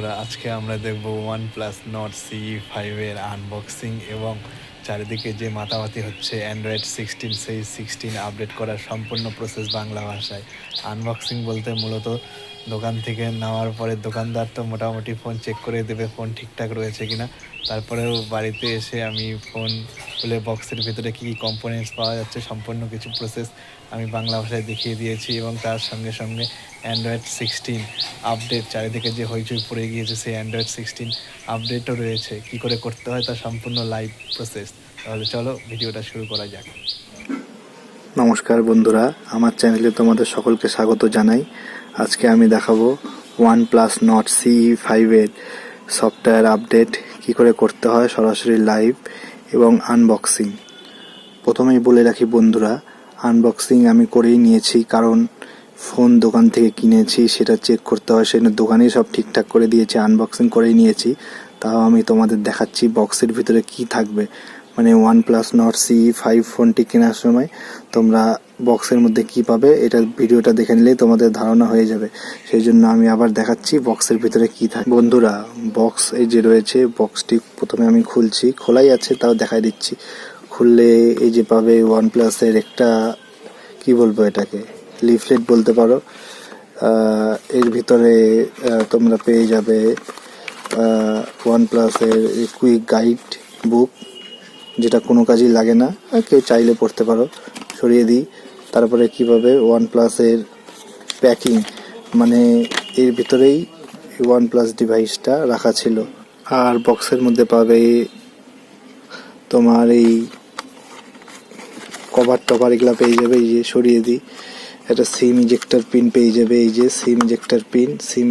বন্ধুরা, আজকে আমরা দেখব OnePlus Nord CE5 এর আনবক্সিং এবং চারিদিকে যে মাতামাতি হচ্ছে অ্যান্ড্রয়েড 16 সেই 16 আপডেট করার সম্পূর্ণ প্রসেস বাংলা ভাষায়। আনবক্সিং বলতে মূলত দোকান থেকে নেওয়ার পরে দোকানদার তো মোটামুটি ফোন চেক করে দেবে ফোন ঠিকঠাক রয়েছে কিনা। তারপরেও বাড়িতে এসে আমি ফোন খুলে বক্সের ভিতরে কী কী কম্পোনেন্টস পাওয়া যাচ্ছে সম্পূর্ণ কিছু প্রসেস আমি বাংলা ভাষায় দেখিয়ে দিয়েছি এবং তার সঙ্গে সঙ্গে অ্যান্ড্রয়েড 16 আপডেট চারিদিকে যে হইচই পড়ে গিয়েছে সেই অ্যান্ড্রয়েড 16 আপডেটও রয়েছে, কি করে করতে হয় তার সম্পূর্ণ লাইভ প্রসেস। তাহলে চলো ভিডিওটা শুরু করা যাক। নমস্কার বন্ধুরা, আমার চ্যানেলে তোমাদের সকলকে স্বাগত জানাই। আজকে আমি দেখাবো OnePlus Nord CE5 এর সফটওয়্যার আপডেট কি করে করতে হয়, সরাসরি লাইভ এবং আনবক্সিং। প্রথমেই বলে রাখি বন্ধুরা, আনবক্সিং আমি করেই নিয়েছি, কারণ ফোন দোকান থেকে কিনেছি, সেটা চেক করতে হয়, সেটা দোকানেই সব ঠিকঠাক করে দিয়েছে। আনবক্সিং করেই নিয়েছি, তাও আমি তোমাদের দেখাচ্ছি বক্সের ভিতরে কি থাকবে। মানে OnePlus Nord CE5 ফোনটি কেনার সময় তোমরা বক্সের মধ্যে কি পাবে, এটা ভিডিওটা দেখে নিলেই তোমাদের ধারণা হয়ে যাবে। সেই জন্য আমি আবার দেখাচ্ছি বক্সের ভিতরে কি থাকে। বন্ধুরা, বক্স এই যে রয়েছে, বক্সটি প্রথমে আমি খুলছি, খোলাই আছে তাও দেখাই দিচ্ছি। খুললে এই যে পাবে OnePlus-এর একটা, কি বলবো এটাকে, লিফলেট বলতে পারো। এর ভিতরে তোমরা পেয়ে যাবে OnePlus-এর কুইক গাইড বুক, যেটা কোনো কাজেই লাগে না, কেউ চাইলে পড়তে পারো। সরিয়ে দিই। তারপরে কীভাবে OnePlus-এর প্যাকিং, মানে এর ভিতরেই OnePlus ডিভাইসটা রাখা ছিল। আর বক্সের মধ্যে পাবে তোমার এই কভার টভার, এগুলো পেয়ে যাবে। এই যে সরিয়ে দিই, একটা সিম ইজেক্টর পিন পেয়ে যাবে। এই যে সিম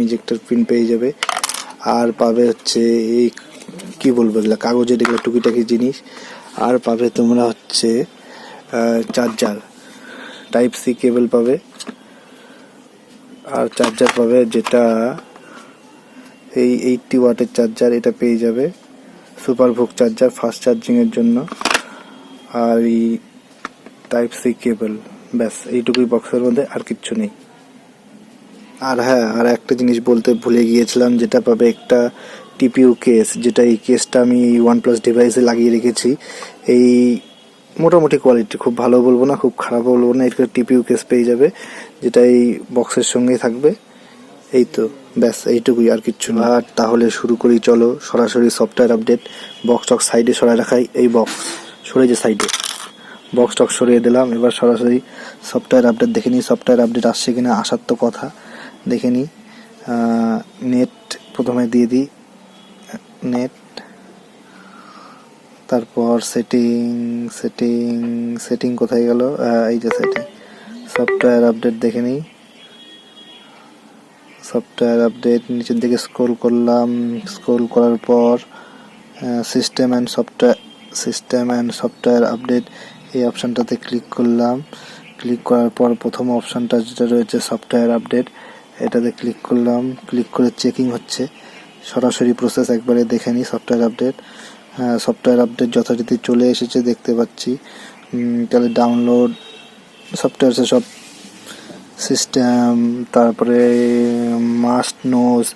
ইজেক্টর পিন পেয়ে যাবে। আর পাবে হচ্ছে এই, কি বলবো, এগুলো কাগজের, এগুলো টুকিটাকি জিনিস। আর পাবে তোমরা হচ্ছে চার্জার, টাইপ সি কেবল পাবে। আর চার্জার পাবে, যেটা এই 80 ওয়াটের চার্জার, এটা পেয়ে যাবে। সুপার ভুক চার্জার ফাস্ট চার্জিংয়ের জন্য। আর এই টাইপ সি কেবল, ব্যাস এইটুকুই বক্সের মধ্যে, আর কিচ্ছু নেই। আর হ্যাঁ, আর একটা জিনিস বলতে ভুলে গিয়েছিলাম, যেটা পাবে একটা টিপিউ কেস, যেটা এই কেসটা আমি OnePlus ডিভাইসে লাগিয়ে রেখেছি। এই মোটামুটি কোয়ালিটি, খুব ভালো বলবো না, খুব খারাপ বলবো না, এর টিপিউ কেস পেয়ে যাবে, যেটা এই বক্সের সঙ্গেই থাকবে। এই তো, ব্যাস এইটুকুই, আর কিচ্ছু না। আর তাহলে শুরু করি, চলো সরাসরি সফটওয়্যার আপডেট। বক্স টক সাইডে সরাই রাখাই, এই বক্স সরে যে সাইডে, বক্স টক সরিয়ে দিলাম। এবার সরাসরি সফটওয়্যার আপডেট দেখে নিই, সফটওয়্যার আপডেট আসছে কিনা। আসার তো কথা, দেখে নিই। নেট প্রথমে দিয়ে দিই, নেট, তারপর সেটিং কোথায় গেল, এই যে সেটিং, সফটওয়্যার আপডেট দেখে নিই। সফটওয়্যার আপডেট নিচের দিকে স্ক্রল করলাম, স্ক্রল করার পর সিস্টেম অ্যান্ড সফটওয়্যার আপডেট, এই অপশানটাতে ক্লিক করলাম। ক্লিক করার পর প্রথম অপশানটা যেটা রয়েছে সফটওয়্যার আপডেট, এটাতে ক্লিক করলাম। ক্লিক করে চেকিং হচ্ছে, সরাসরি প্রসেস একবারে দেখে নিই। সফটওয়্যার আপডেট, সফটওয়্যার আপডেট যথারীতি চলে এসেছে দেখতে পাচ্ছি। তাহলে ডাউনলোড সফটওয়্যার সব সিস্টেম, তারপরে মাস্ট নোজ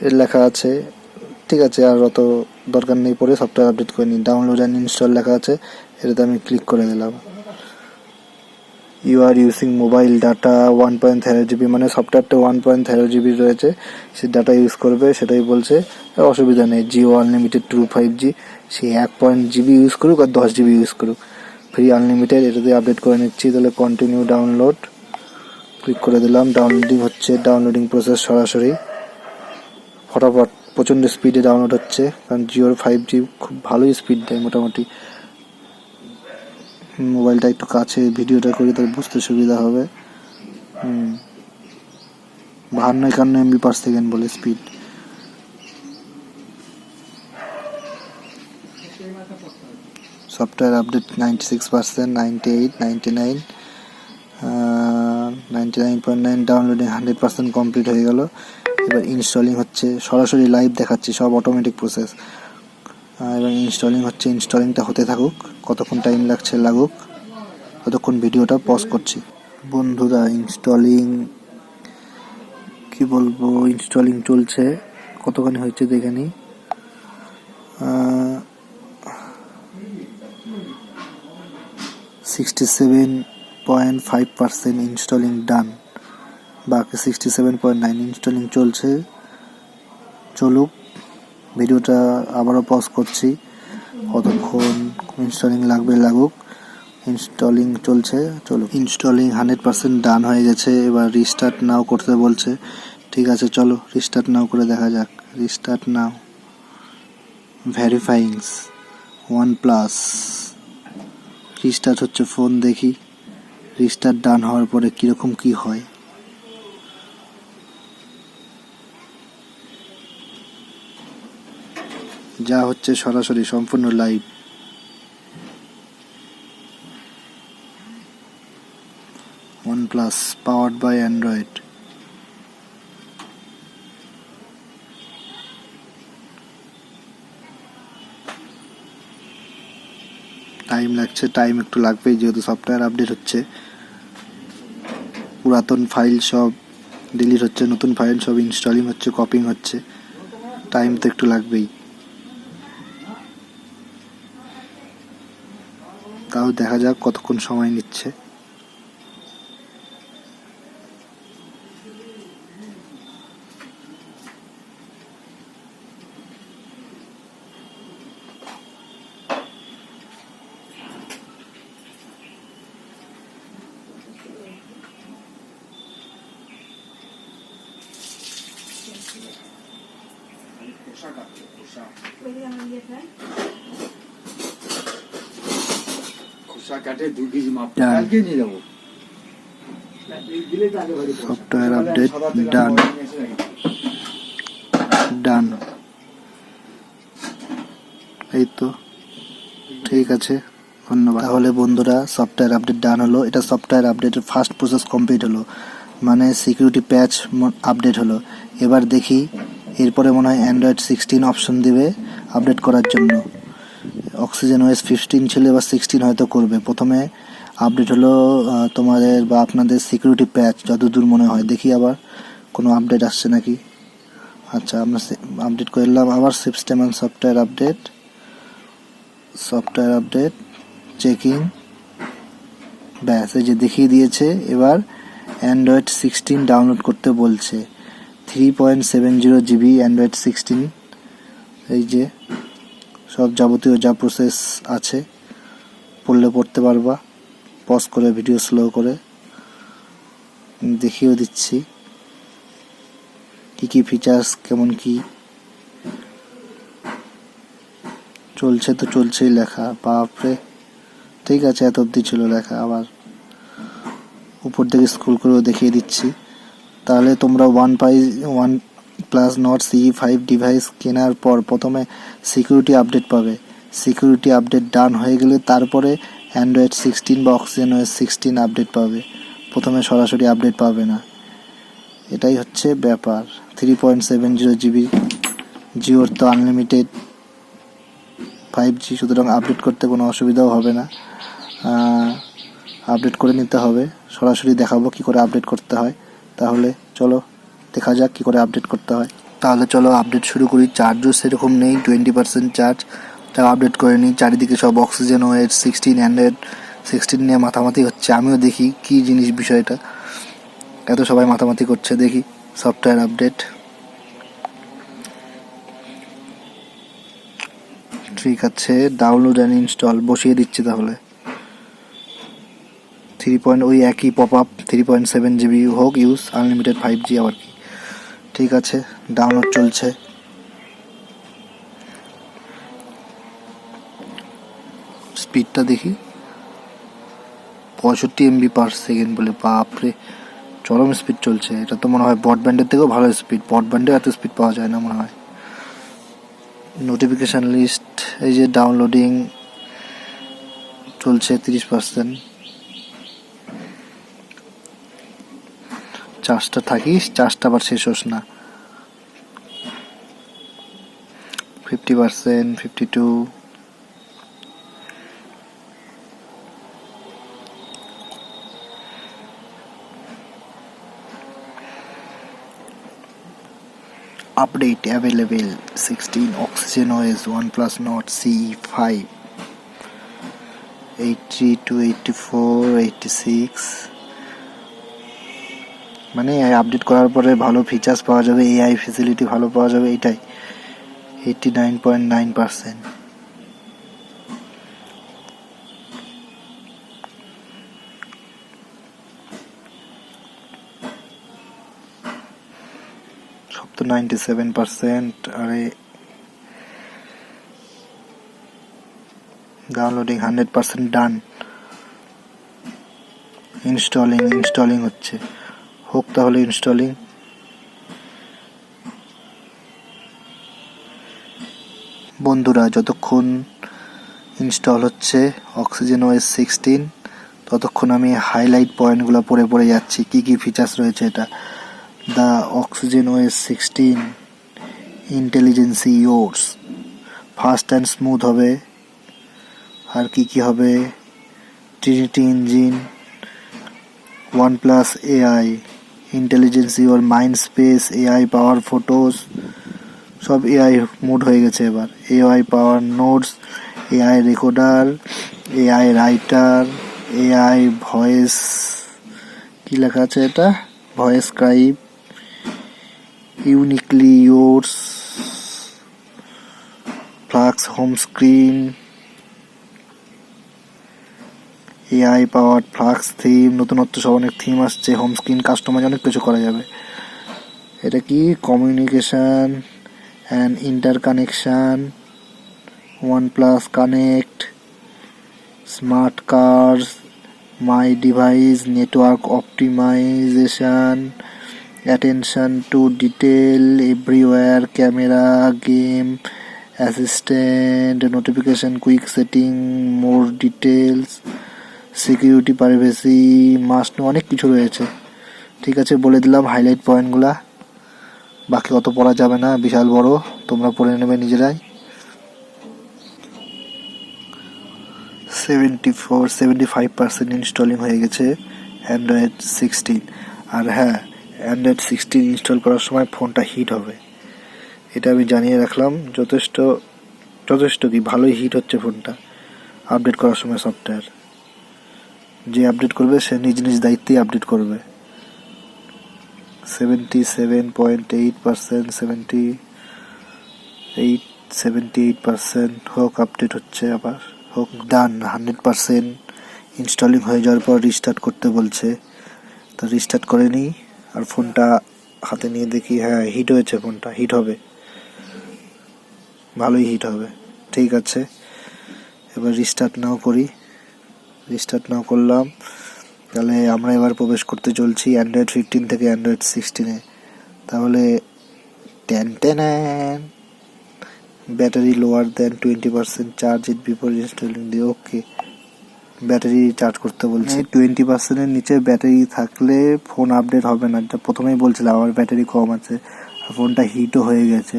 এর লেখা আছে। ঠিক আছে, আর অত দরকার নেই, পরে সফটওয়্যার আপডেট করে নিই। ডাউনলোড অ্যান্ড ইনস্টল লেখা আছে, এটাতে আমি ক্লিক করে দিলাম। You are using mobile data 1.3 GB, মানে সফটওয়্যারটা 1.3 GB রয়েছে, সে ডাটা ইউজ করবে, সেটাই বলছে। অসুবিধা নেই, জিও আনলিমিটেড ট্রু 5G, সে 1.GB ইউজ করুক আর 10 GB ইউজ করুক, ফ্রি আনলিমিটেড। এটাতে আপডেট করে নিচ্ছি। তাহলে কন্টিনিউ ডাউনলোড, ক্লিক করে দিলাম। ডাউনলোডিং হচ্ছে, ডাউনলোডিং প্রসেস সরাসরি ফটাফট, প্রচণ্ড স্পিডে ডাউনলোড হচ্ছে, কারণ জিওর 5G খুব ভালোই স্পিড দেয় মোটামুটি। মোবাইলটা একটু কাছে ভিডিওটা করি, তাহলে বুঝতে সুবিধা হবে। 52-51 MB/s বলে speed. Software update 96%, 98, 99, 99.9, downloading 100% complete হয়ে গেল। এবার ইনস্টলিং হচ্ছে, সরাসরি লাইভ দেখাচ্ছি, সব অটোমেটিক প্রসেস। এবং ইনস্টলিং হচ্ছে, ইনস্টলিংটা হতে থাকুক, কতক্ষণ টাইম লাগছে লাগুক, ততক্ষণ ভিডিওটা পজ করছি। বন্ধুরা, ইনস্টলিং, কি বলবো, ইনস্টলিং চলছে, কতখানি হয়েছে দেখে নিই। 67.5% ইনস্টলিং ডান, বাকি 67.9 ইনস্টলিং চলছে। চলুক, ভিডিওটা আবারও পজ করছি, কতক্ষণ ইনস্টলিং লাগবে লাগুক। ইনস্টলিং চলছে, চলো। ইনস্টলিং 100% ডান হয়ে গেছে, এবার রিস্টার্ট নাও করতে বলছে। ঠিক আছে, চলো রিস্টার্ট নাও করে দেখা যাক। রিস্টার্ট নাও, ভেরিফাইংস OnePlus। রিস্টার্ট হচ্ছে ফোন, দেখি রিস্টার্ট ডান হওয়ার পরে কীরকম কি হয়। যা হচ্ছে সরাসরি সম্পূর্ণ live. OnePlus powered by Android। Time লাগছে, টাইম একটু লাগবেই যেহেতু সফটওয়্যার আপডেট হচ্ছে। পুরাতন ফাইল সব ডিলিট হচ্ছে, নতুন ফাইল সব ইনস্টলিং হচ্ছে, কপিং হচ্ছে, টাইম তো একটু লাগবেই। তাও দেখা যাক কতক্ষণ সময় নিচ্ছে। সফটওয়্যার আপডেট ডান, ডান। এই তো, ঠিক আছে, ধন্যবাদ। তাহলে বন্ধুরা, সফটওয়্যার আপডেট ডান হলো। এটা সফটওয়্যার আপডেটের ফার্স্ট প্রসেস কমপ্লিট হলো, মানে সিকিউরিটি প্যাচ আপডেট হলো। এবার দেখি এরপরে মনে হয় অ্যান্ড্রয়েড 16 অপশন দেবে আপডেট করার জন্য। অক্সিজেন ওএস 15 ছিল, এবার 16 হয়তো করবে। প্রথমে আপডেট হলো তোমাদের বা আপনাদের সিকিউরিটি প্যাচ, যতদূর মনে হয়। দেখি আবার কোনো আপডেট আসছে নাকি। আচ্ছা, আমরা আপডেট করলাম। আবার system and software update, software update checking, ব্যাস এই যে দেখিয়ে দিয়েছে। এবার অ্যান্ড্রয়েড 16 ডাউনলোড করতে বলছে। 3.70 GB অ্যান্ড্রয়েড 16। এই যে সব যাবতীয় যা প্রসেস আছে, পড়লে পড়তে পারবা, পজ করে ভিডিও স্লো করে দেখিয়েও দিচ্ছি কি কি ফিচার্স, কেমন কি চলছে। তো চলছেই লেখা, বাপরে। ঠিক আছে, এত অবধি ছিল লেখা, আবার উপর থেকে স্ক্রল করেও দেখিয়ে দিচ্ছি। তাহলে তোমরা OnePlus Nord CE5 ডিভাইস কেনার পর প্রথমে সিকিউরিটি আপডেট পাবে। সিকিউরিটি আপডেট ডান হয়ে গেলে তারপরে অ্যান্ড্রয়েড 16 বা অক্সিজেন ওএস 16 আপডেট পাবে। প্রথমে সরাসরি আপডেট পাবে না, এটাই হচ্ছে ব্যাপার। 3.70 GB, জিওর তো আনলিমিটেড 5G, সুতরাং আপডেট করতে কোনো অসুবিধাও হবে না। আপডেট করে নিতে হবে, সরাসরি দেখাবো কি করে আপডেট করতে হয়। তাহলে চলো দেখা যাক কি করে আপডেট করতে হয়। তাহলে চলো আপডেট শুরু করি। চার্জও সেরকম নেই, 20% চার্জ, তাও আপডেট করে নিই। চারিদিকে সব অক্সিজেন ওএস 16, অ্যান্ড্রয়েড 16 নিয়ে মাথামাতি হচ্ছে। আমিও দেখি কি জিনিস বিষয়টা, এত সবাই মাথামাতি করছে। দেখি সফটওয়্যার আপডেট, ঠিক আছে। ডাউনলোড অ্যান্ড ইনস্টল বসিয়ে দিচ্ছি তাহলে। ওই একই পপ আপ, 3.7 GB হোক ইউজ, আনলিমিটেড 5G আবার কি। ঠিক আছে, ডাউনলোড চলছে। স্পিডটা দেখি, 65 MB/s বলে, বাপরে, চরম স্পিড চলছে। এটা তো মনে হয় ব্রডব্যান্ডের থেকেও ভালো স্পিড, ব্রডব্যান্ডে এত স্পিড পাওয়া যায় না মনে হয়। নোটিফিকেশান লিস্ট, এই যে ডাউনলোডিং চলছে 30%। চার্জটা থাকিস, চার্জটা আবার শেষ হোস না। 50%, 52, update available 16 Oxygen OS OnePlus Nord CE5 80 to 84 86 মানে আপডেট করার পরে ভালো ফিচার্স পাওয়া যাবে, এআই ফ্যাসিলিটি ভালো পাওয়া যাবে, এটাই 89.9%। সব তো 97%। আরে ডাউনলোডিং 100% ডান। ইনস্টলিং হচ্ছে, হোক তাহলে ইনস্টলিং। বন্ধুরা, যতক্ষণ ইনস্টল হচ্ছে অক্সিজেন ওএস 16 ততক্ষণ আমি হাইলাইট পয়েন্টগুলো পড়ে যাচ্ছি, কি কি ফিচার্স রয়েছে এটা। The oxygen OS 16 intelligently yours, fast and smooth হবে। আর কি হবে, Trinity engine, OnePlus AI, intelligently or mind space, AI power photos, সব এআই মোড হয়ে গেছে এবার। AI power notes, AI recorder, AI writer, AI voice, কি লেখা আছে এটা, voice scribe, uniquely yours, flux home screen, AI power flux theme, নতুনত্ব সব অনেক থিম আসছে, হোম স্ক্রিন কাস্টমাইজ অনেক কিছু করা যাবে। এটা কি, communication and interconnection, OnePlus connect, smart cars, my device, network optimization, attention to detail everywhere, camera, game assistant, notification, quick setting, more details, security, privacy, must, অনেক কিছু রয়েছে। ঠিক আছে, বলে দিলাম হাইলাইট পয়েন্টগুলা, বাকি অত পড়া যাবে না, বিশাল বড়, তোমরা পড়ে নেবে নিজেরাই। 75% ইনস্টলিং হয়ে গেছে অ্যান্ড্রয়েড 16। আর হ্যাঁ, অ্যান্ড্রয়েড 16 ইনস্টল করার সময় ফোনটা হিট হবে, এটা আমি জানিয়ে রাখলাম। যথেষ্ট কি ভালোই হিট হচ্ছে ফোনটা আপডেট করার সময়। সফটওয়্যার যে আপডেট করবে সে নিজ দায়িত্বেই আপডেট করবে। 77.8%, 78% হোক, আপডেট হচ্ছে, আবার হোক, ডান। 100% ইনস্টলিং হয়ে যাওয়ার পর রিস্টার্ট করতে বলছে, তো রিস্টার্ট করে নিই। আর ফোনটা হাতে নিয়ে দেখি, হ্যাঁ হিট হয়েছে, ফোনটা হিট হবে, ভালোই হিট হবে। ঠিক আছে, এবার রিস্টার্ট নাও করি। রিস্টার্ট নাও করলাম, তাহলে আমরা এবার প্রবেশ করতে চলছি অ্যান্ড্রয়েড 15 থেকে অ্যান্ড্রয়েড 16-এ। তাহলে battery lower than 20% charge it before installing the. Okay, battery charge করতে বলছে। 20%-এর নিচে ব্যাটারি থাকলে ফোন আপডেট হবে না, যেটা প্রথমেই বলছিলাম, আমার ব্যাটারি কম আছে আর ফোনটা হিটও হয়ে গেছে।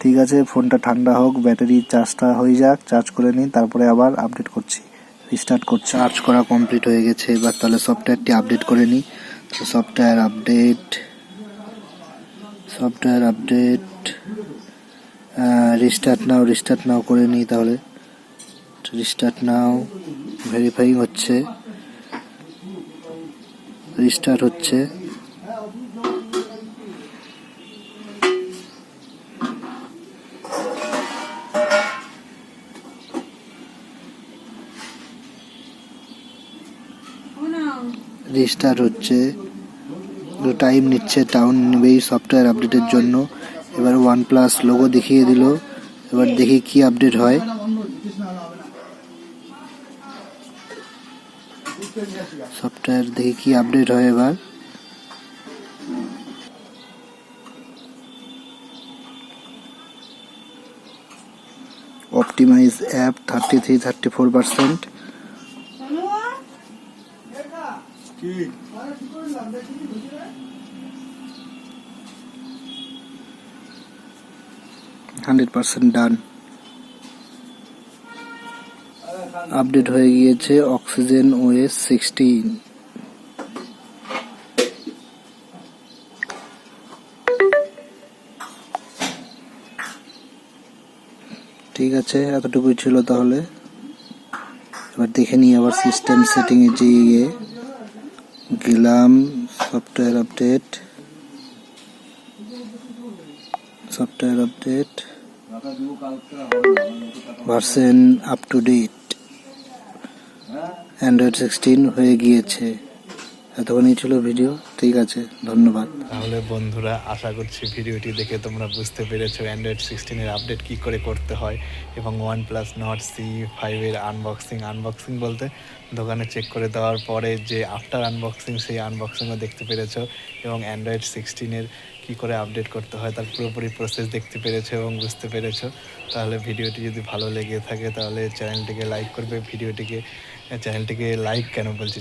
ঠিক আছে, ফোনটা ঠান্ডা হোক, ব্যাটারি চার্জটা হয়ে যাক, চার্জ করে নিই, তারপরে আবার আপডেট করছি, রিস্টার্ট করছি। চার্জ করা কমপ্লিট হয়ে গেছে, এবার তাহলে সফটওয়্যারটি আপডেট করে নিই। সফটওয়্যার আপডেট, রিস্টার্ট নাও করে নিই তাহলে। রিস্টার্ট নাও, ভেরিফাইং হচ্ছে, রিস্টার্ট হচ্ছে। রিস্টার্ট হচ্ছে, টাইম নিচ্ছে, টাউন নেবেই সফটওয়্যার আপডেটের জন্য। এবার OnePlus লোগো দেখিয়ে দিল, এবার দেখি কি আপডেট হয়। সফটওয়্যার দেখি কি আপডেট হয় এবার। Optimize app 33-34%। কি 100% ডান। আপডেট হয়ে গিয়েছে অক্সিজেন ওএস 16। ঠিক আছে, এতটুকুই ছিল তাহলে। এবার দেখে নিই আবার সিস্টেম সেটিংয়ে গিয়ে গেলাম, software update, version up to date, android 16 হয়ে গিয়েছে। এতক্ষণই ছিল ভিডিও। ঠিক আছে, ধন্যবাদ। তাহলে বন্ধুরা, আশা করছি ভিডিওটি দেখে তোমরা বুঝতে পেরেছো অ্যান্ড্রয়েড 16-এর আপডেট কী করে করতে হয় এবং OnePlus Nord CE5-এর আনবক্সিং বলতে দোকানে চেক করে দেওয়ার পরে যে আফটার আনবক্সিং, সেই আনবক্সিংও দেখতে পেরেছো এবং অ্যান্ড্রয়েড 16-এর কী করে আপডেট করতে হয় তার পুরোপুরি প্রসেস দেখতে পেরেছো এবং বুঝতে পেরেছো। তাহলে ভিডিওটি যদি ভালো লেগে থাকে তাহলে চ্যানেলটিকে লাইক করবে,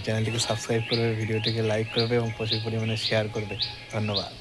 চ্যানেলটিকে সাবস্ক্রাইব করবে, ভিডিওটিকে লাইক করবে এবং প্রচুর পরিমাণে শেয়ার করবে। ধন্যবাদ।